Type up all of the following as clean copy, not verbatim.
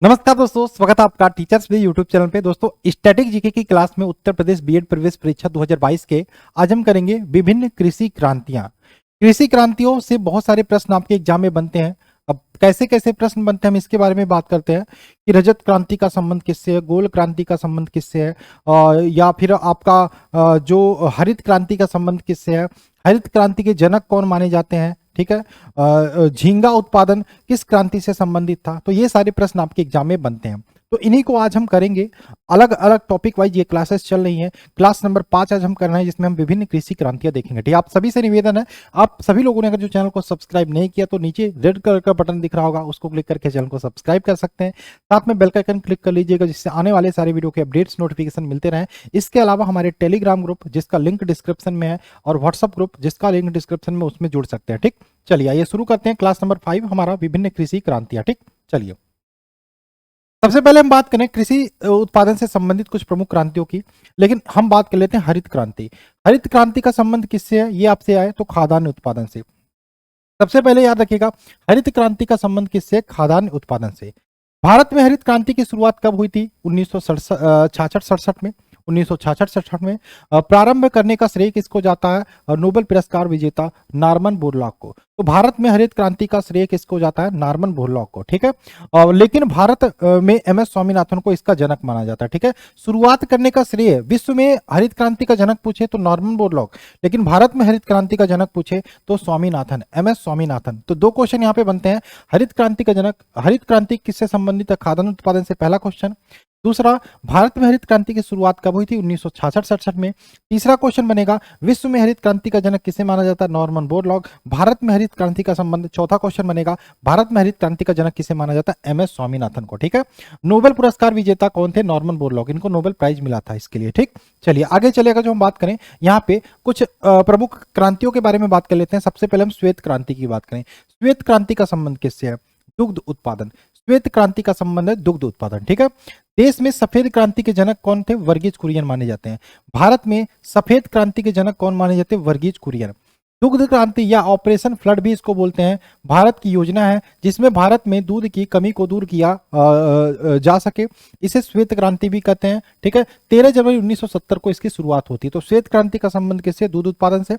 नमस्कार दोस्तों, स्वागत है आपका टीचर्स डे यूट्यूब चैनल पे। दोस्तों, स्टैटिक जीके की क्लास में उत्तर प्रदेश बीएड प्रवेश परीक्षा 2022 के आज हम करेंगे विभिन्न कृषि क्रांतियां। कृषि क्रांतियों से बहुत सारे प्रश्न आपके एग्जाम में बनते हैं। अब कैसे कैसे प्रश्न बनते हैं हम इसके बारे में बात करते हैं कि रजत क्रांति का संबंध किससे है, गोल क्रांति का संबंध किससे है, या फिर आपका जो हरित क्रांति का संबंध किससे है, हरित क्रांति के जनक कौन माने जाते हैं, ठीक है। झींगा उत्पादन किस क्रांति से संबंधित था। तो ये सारे प्रश्न आपके एग्जाम में बनते हैं, तो इन्हीं को आज हम करेंगे। अलग अलग टॉपिक वाइज ये क्लासेस चल रही हैं। क्लास नंबर 5 आज हम करना है, जिसमें हम विभिन्न कृषि क्रांतियां देखेंगे। ठीक है, आप सभी से निवेदन है, आप सभी लोगों ने अगर जो चैनल को सब्सक्राइब नहीं किया तो नीचे रेड कलर का बटन दिख रहा होगा, उसको क्लिक करके चैनल को सब्सक्राइब कर सकते हैं। साथ में बेल का आइकन क्लिक कर लीजिएगा, जिससे आने वाले सारे वीडियो के अपडेट्स नोटिफिकेशन मिलते रहें। इसके अलावा हमारे टेलीग्राम ग्रुप जिसका लिंक डिस्क्रिप्शन में है और व्हाट्सअप ग्रुप जिसका लिंक डिस्क्रिप्शन में, उसमें जुड़ सकते हैं। ठीक, चलिए आइए शुरू करते हैं। क्लास नंबर 5 हमारा विभिन्न कृषि क्रांतियां। ठीक, चलिए सबसे पहले हम बात करें कृषि उत्पादन से संबंधित कुछ प्रमुख क्रांतियों की, लेकिन हम बात कर लेते हैं हरित क्रांति। हरित क्रांति का संबंध किससे है, ये आपसे आए तो खाद्यान्न उत्पादन से। सबसे पहले याद रखिएगा, हरित क्रांति का संबंध किससे, खाद्यान्न उत्पादन से। भारत में हरित क्रांति की शुरुआत कब हुई थी, 1966 में। 1966 में प्रारंभ करने का श्रेय किसको जाता है, नोबेल पुरस्कार विजेता नॉर्मन बोरलॉग को। तो भारत में हरित क्रांति का श्रेय किसको जाता है, नॉर्मन बोरलॉग को। ठीक है, लेकिन भारत में एमएस स्वामीनाथन को इसका जनक माना जाता है। ठीक है, शुरुआत करने का श्रेय विश्व में हरित क्रांति का जनक पूछे तो नॉर्मन बोरलॉग, लेकिन भारत में हरित क्रांति का जनक पूछे तो स्वामीनाथन, एमएस स्वामीनाथन। तो दो क्वेश्चन यहाँ पे बनते हैं। हरित क्रांति का जनक, हरित क्रांति किससे संबंधित है, खाद्यान्न उत्पादन से, पहला क्वेश्चन। दूसरा, भारत में हरित क्रांति की शुरुआत कब हुई थी, 1966 में। तीसरा क्वेश्चन बनेगा, विश्व में हरित क्रांति का जनक किसे माना जाता है, नॉर्मन बोरलॉग। भारत में हरित क्रांति का संबंध। चौथा क्वेश्चन बनेगा, भारत में हरित क्रांति का जनक किसे माना जाता है, एमएस स्वामीनाथन को। ठीक है, नोबेल पुरस्कार विजेता कौन थे, नॉर्मन बोरलॉग, इनको नोबेल प्राइज मिला था इसके लिए। ठीक, चलिए आगे चलेगा। जो हम बात करें यहाँ पे कुछ प्रमुख क्रांतियों के बारे में बात कर लेते हैं। सबसे पहले हम श्वेत क्रांति की बात करें। श्वेत क्रांति का संबंध किससे है, दुग्ध उत्पादन। श्वेत क्रांति का संबंध है दुग्ध उत्पादन। ठीक है, देश में सफेद क्रांति के जनक कौन थे, वर्गीज कुरियन माने जाते हैं। भारत में सफेद क्रांति के जनक कौन माने जाते हैं, वर्गीज कुरियन। दुग्ध क्रांति या ऑपरेशन फ्लड भी इसको बोलते हैं, भारत की योजना है जिसमें भारत में दूध की कमी को दूर किया जा सके, इसे श्वेत क्रांति भी कहते हैं। ठीक है, 13 जनवरी 1970 को इसकी शुरुआत होती है। तो श्वेत क्रांति का संबंध किससे, दूध उत्पादन से।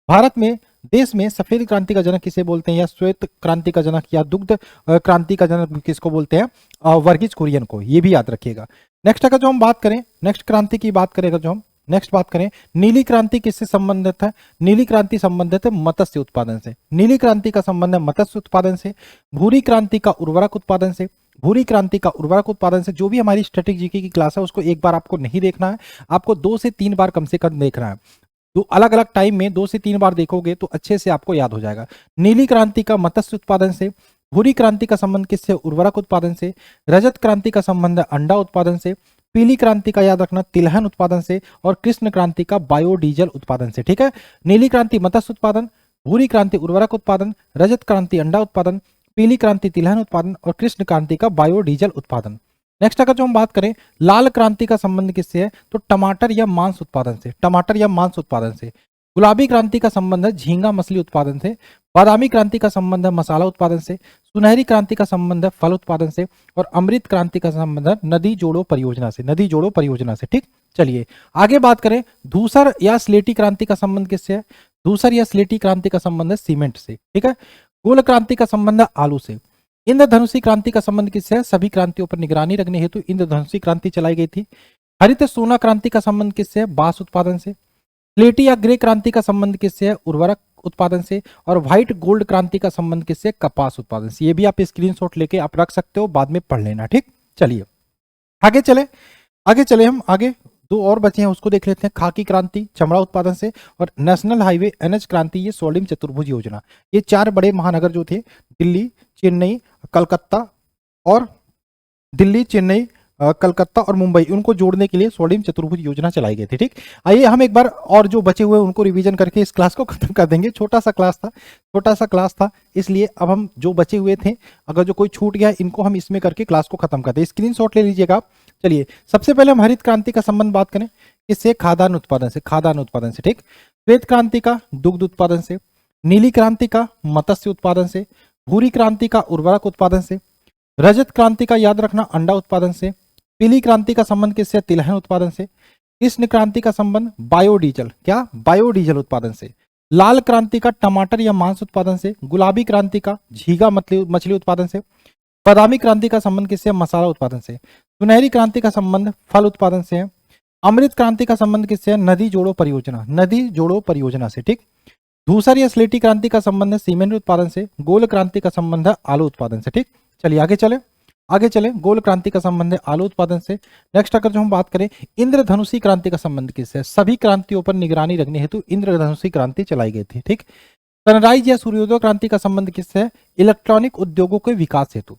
भारत में, देश में सफेद क्रांति का जनक किसे बोलते हैं, या श्वेत क्रांति का जनक या दुग्ध क्रांति का जनक किसको बोलते हैं, वर्गीज कुरियन को। ये भी याद रखिएगा। नेक्स्ट अगर जो हम बात करें, नेक्स्ट क्रांति की बात करेगा, जो हम नेक्स्ट बात करें, नीली क्रांति किससे संबंधित है, नीली क्रांति संबंधित है मत्स्य उत्पादन से। नीली क्रांति का संबंध है मत्स्य उत्पादन से। भूरी क्रांति का उर्वरक उत्पादन से। भूरी क्रांति का उर्वरक उत्पादन से। जो भी हमारी स्टैटिक जीके की क्लास है उसको एक बार आपको नहीं देखना है, आपको 2 से 3 बार कम से कम देखना है। तो अलग अलग टाइम में 2 से 3 बार देखोगे तो अच्छे से आपको याद हो जाएगा। नीली क्रांति का मत्स्य उत्पादन से। भूरी क्रांति का संबंध किससे, उर्वरक उत्पादन से। रजत क्रांति का संबंध है अंडा उत्पादन से। पीली क्रांति का याद रखना तिलहन उत्पादन से। और कृष्ण क्रांति का बायोडीजल उत्पादन से। ठीक है, नीली क्रांति मत्स्य उत्पादन, भूरी क्रांति उर्वरक उत्पादन, रजत क्रांति अंडा उत्पादन, पीली क्रांति तिलहन उत्पादन और कृष्ण क्रांति का बायोडीजल उत्पादन। नेक्स्ट अगर जो हम बात करें, लाल क्रांति का संबंध किससे है, तो टमाटर या मांस उत्पादन से। टमाटर या मांस उत्पादन से। गुलाबी क्रांति का संबंध है झींगा मछली उत्पादन से। बादामी क्रांति का संबंध है मसाला उत्पादन से। सुनहरी क्रांति का संबंध है फल उत्पादन से। और अमृत क्रांति का संबंध है नदी जोड़ो परियोजना से, नदी जोड़ो परियोजना से। ठीक, चलिए आगे बात करें, धूसर या स्लेटी क्रांति का संबंध किससे है, धूसर या स्लेटी क्रांति का संबंध है सीमेंट से। ठीक है, गोल क्रांति का संबंध है आलू से। इंद्रधनुषी क्रांति का संबंध किससे है, सभी क्रांतियों पर निगरानी रखने हेतु इंद्रधनुषी क्रांति चलाई गई थी। हरित सोना क्रांति का संबंध किससे है, बांस उत्पादन से। स्लेटी या ग्रे क्रांति का संबंध किससे है, उर्वरक उत्पादन से। और व्हाइट गोल्ड क्रांति का संबंध किससे, कपास उत्पादन से। ये भी आप स्क्रीनशॉट लेके आप रख सकते हो, बाद में पढ़ लेना। ठीक, चलिए आगे चले, आगे चले हम आगे। 2 और बचे हैं, उसको देख लेते हैं। खाकी क्रांति चमड़ा उत्पादन से। और नेशनल हाईवे एनएच क्रांति, ये स्वर्णिम चतुर्भुज योजना। ये 4 बड़े महानगर जो थे, दिल्ली, चेन्नई, कलकत्ता और दिल्ली, चेन्नई, कलकत्ता और मुंबई, उनको जोड़ने के लिए स्वर्णिम चतुर्भुज योजना चलाई गई थी। ठीक, आइए हम एक बार और जो बचे हुए उनको रिवीजन करके इस क्लास को खत्म कर देंगे। छोटा सा क्लास था, इसलिए अब हम जो बचे हुए थे, अगर जो कोई छूट गया, इनको हम इसमें करके क्लास को खत्म करते हैं। स्क्रीनशॉट ले लीजिएगा आप। चलिए सबसे पहले हम हरित क्रांति का संबंध बात करें, इससे खाद्यान्न उत्पादन से, खाद्यान्न उत्पादन से। ठीक, श्वेत क्रांति का दुग्ध उत्पादन से। नीली क्रांति का मत्स्य उत्पादन से। भूरी क्रांति का उर्वरक उत्पादन से। रजत क्रांति का याद रखना अंडा उत्पादन से। पीली क्रांति का संबंध किससे? तिलहन उत्पादन से। कृष्ण क्रांति का संबंध बायोडीजल, क्या? बायोडीजल उत्पादन से। लाल क्रांति का टमाटर या मांस उत्पादन से। गुलाबी क्रांति का झींगा मछली उत्पादन से। बादामी क्रांति का संबंध किससे? मसाला उत्पादन से। सुनहरी क्रांति का संबंध फल उत्पादन से है। अमृत क्रांति का संबंध किससे है? नदी जोड़ो परियोजना, नदी जोड़ो परियोजना से, ठीक। धूसर या स्लेटी क्रांति का संबंध है सीमेंट उत्पादन से। गोल क्रांति का संबंध है आलू उत्पादन से, ठीक। चलिए आगे चले। गोल क्रांति का संबंध है आलू उत्पादन से। नेक्स्ट अगर जो हम बात करें, इंद्रधनुषी क्रांति का संबंध किससे? सभी क्रांतियों पर निगरानी रखने हेतु इंद्रधनुषी क्रांति चलाई गई थी, ठीक। सनराइज या सूर्योदय क्रांति का संबंध किससे है? इलेक्ट्रॉनिक उद्योगों के विकास हेतु।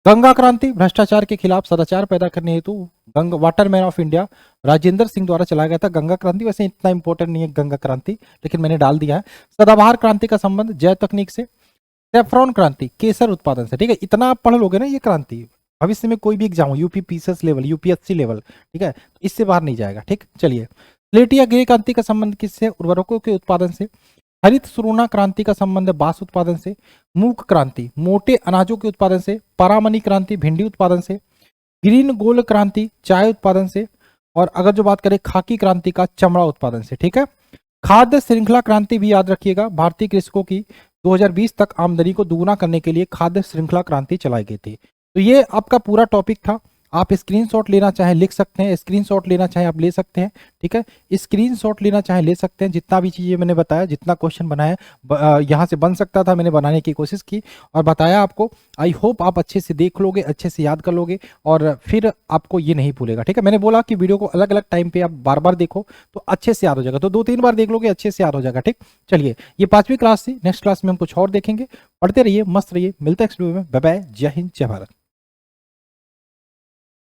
गंगा क्रांति भ्रष्टाचार के खिलाफ सदाचार पैदा करने हेतु Ganga Waterman of India Rajendra Singh द्वारा चलाया गया था। गंगा क्रांति वैसे इतना इंपॉर्टेंट नहीं है गंगा क्रांति, लेकिन मैंने डाल दिया है। सदाबहार क्रांति का संबंध जैव तकनीक से। सेफ्रॉन क्रांति केसर उत्पादन से, ठीक है। इतना आप पढ़ लोगे ना ये क्रांति, भविष्य में कोई भी एग्जाम हो, UP PCS level, UPSC level, ठीक है, तो इससे बाहर नहीं जाएगा, ठीक। चलिए, स्लेटी या ग्रे क्रांति का संबंध किससे? उर्वरकों के उत्पादन से। हरित सुवर्णा क्रांति का संबंध है बांस उत्पादन से। मूक क्रांति मोटे अनाजों के उत्पादन से। परामनी क्रांति भिंडी उत्पादन से। ग्रीन गोल क्रांति चाय उत्पादन से। और अगर जो बात करें खाकी क्रांति का चमड़ा उत्पादन से, ठीक है। खाद्य श्रृंखला क्रांति भी याद रखिएगा, भारतीय कृषकों की 2020 तक आमदनी को दोगुना करने के लिए खाद्य श्रृंखला क्रांति चलाई गई थी। तो ये आपका पूरा टॉपिक था। आप स्क्रीनशॉट लेना चाहे लिख सकते हैं, स्क्रीनशॉट लेना चाहे आप ले सकते हैं, ठीक है। स्क्रीनशॉट लेना चाहे ले सकते हैं। जितना भी चीजें मैंने बताया, जितना क्वेश्चन बनाया यहाँ से बन सकता था, मैंने बनाने की कोशिश की और बताया आपको। आई होप आप अच्छे से देख लोगे, अच्छे से याद कर लोगे और फिर आपको ये नहीं भूलेगा, ठीक है। मैंने बोला कि वीडियो को अलग अलग टाइम पे आप बार बार देखो तो अच्छे से याद हो जाएगा। तो 2-3 बार देख लोगे, अच्छे से याद हो जाएगा, ठीक। चलिए, ये 5वीं क्लास थी। नेक्स्ट क्लास में हम कुछ और देखेंगे। पढ़ते रहिए, मस्त रहिए। मिलते हैं नेक्स्ट वीडियो में। Bye bye. जय हिंद, जय भारत।